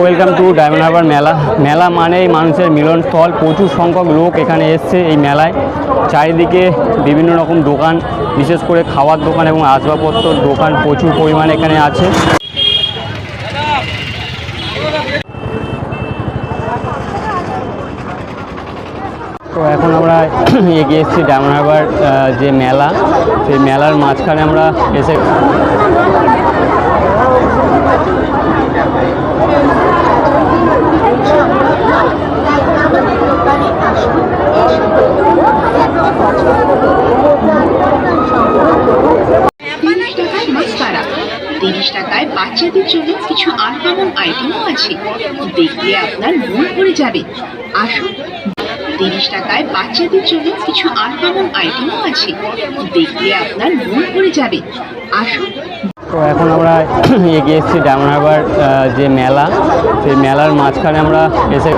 Welcome to diamond Harbour মেলা। মেলা মানেই মানুষের মিলনস্থল। প্রচুর সংখ্যক লোক এখানে এসছে এই মেলায়। চারিদিকে বিভিন্ন রকম দোকান, বিশেষ করে খাওয়ার দোকান এবং আসবাবপত্রের দোকান প্রচুর পরিমাণে এখানে আছে। তো এখন আমরা এগিয়ে এসেছি ডায়মন্ড হারবার যে মেলা, সেই মেলার মাঝখানে আমরা এসে টাকায় বাচ্চাদের জন্য কিছু আনকমন আইটেমও আছে, দেখলে আপনার মন ভরে যাবে। আসুন, 30 টাকায় বাচ্চাদের জন্য কিছু আনকমন আইটেমও আছে, দেখলে আপনার মন ভরে যাবে। আসুন। তো এখন আমরা এগিয়ে এসেছি ডায়মন্ড হারবার যে মেলা, সেই মেলার মাঝখানে আমরা এসে